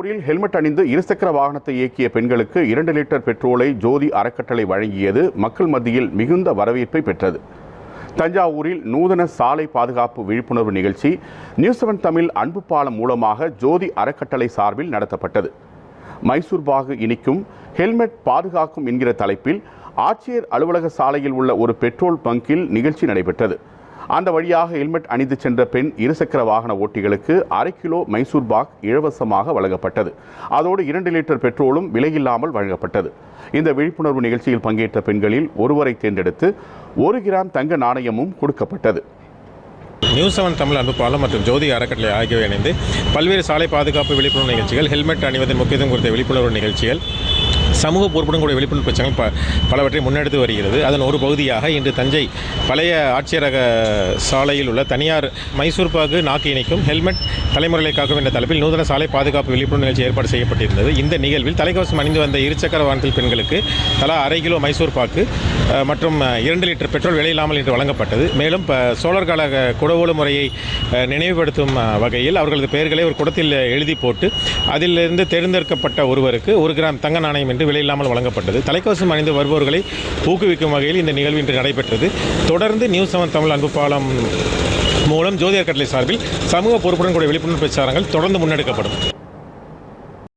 தஞ்சாவூரில் ஹெல்மெட் அணிந்து இருசக்கர வாகனத்தை இயக்கிய பெண்களுக்கு 2 லிட்டர் பெட்ரோலை ஜோதி அறக்கட்டளை வழங்கியது மக்கள் மத்தியில் மிகுந்த வரவேற்பை பெற்றது. தஞ்சாவூரில் நூதன சாலை பாதுகாப்பு விழிப்புணர்வு நிகழ்ச்சி நியூஸ் 7 தமிழ் அன்பு பாலம் மூலமாக ஜோதி அறக்கட்டளை சார்பில் நடத்தப்பட்டது. மைசூர் பாகு இனிக்கும் ஹெல்மெட் பாதுகாக்கும் என்கிற தலைப்பில் ஆட்சியர் அலுவலக சாலையில் உள்ள ஒரு பெட்ரோல் பங்கில் நிகழ்ச்சி நடைபெற்றது. அந்த வழியாக ஹெல்மெட் அணிந்து சென்ற பெண் இருசக்கர வாகன ஓட்டிகளுக்கு 1/2 கிலோ மைசூர் பாக் இலவசமாக வழங்கப்பட்டது. அதோடு 2 லிட்டர் பெட்ரோலும் விலையில்லாமல் வழங்கப்பட்டது. இந்த விழிப்புணர்வு நிகழ்ச்சியில் பங்கேற்ற பெண்களில் ஒருவரை தேர்ந்தெடுத்து 1 கிராம் தங்க நாணயமும் கொடுக்கப்பட்டது. நியூஸ் 7 தமிழ் அன்பு பாலம் மற்றும் ஜோதி அறக்கட்டளை ஆகியவை இணைந்து பல்வேறு சாலை பாதுகாப்பு விழிப்புணர்வு நிகழ்ச்சிகள், ஹெல்மெட் அணிவதன் முக்கியத்துவம் குறித்த விழிப்புணர்வு நிகழ்ச்சிகள், சமூக பொறுப்புடன் கூடிய விழிப்புணர்வு பிரச்சனைகள் பலவற்றை முன்னெடுத்து வருகிறது. அதன் ஒரு பகுதியாக இன்று தஞ்சை பழைய ஆட்சியரக சாலையில் உள்ள தனியார் மைசூர் பாகு நாக்கு இணைக்கும் ஹெல்மெட் தலைமுறைகளை காக்கும் என்ற தலைப்பில் நூதன சாலை பாதுகாப்பு விழிப்புணர்வு நிகழ்ச்சி ஏற்பாடு செய்யப்பட்டிருந்தது. இந்த நிகழ்வில் தலைக்கவசம் அணிந்து வந்த இருசக்கர வாகனத்தில் பெண்களுக்கு தலா 1/2 கிலோ மைசூர் பாக்கு மற்றும் 2 லிட்டர் பெட்ரோல் விலையில்லாமல் இன்று வழங்கப்பட்டது. மேலும் சோழர் கால குடவோடு முறையை நினைவுபடுத்தும் வகையில் அவர்களது பெயர்களை ஒரு குடத்தில் எழுதி போட்டு அதிலிருந்து தேர்ந்தெடுக்கப்பட்ட ஒருவருக்கு 1 கிராம் தங்க நாணயம் என்று விலையில்லாமல் வழங்கப்பட்டது. தலைக்கவசம் அணிந்து வருபவர்களை ஊக்குவிக்கும் வகையில் இந்த நிகழ்வு இன்று நடைபெற்றது. தொடர்ந்து நியூஸ் 7 தமிழ் அன்பு பாலம் மூலம் ஜோதி அறக்கட்டளை சார்பில் சமூக பொறுப்புடன் கூடிய விழிப்புணர்வு பிரச்சாரங்கள் தொடர்ந்து முன்னெடுக்கப்படும்.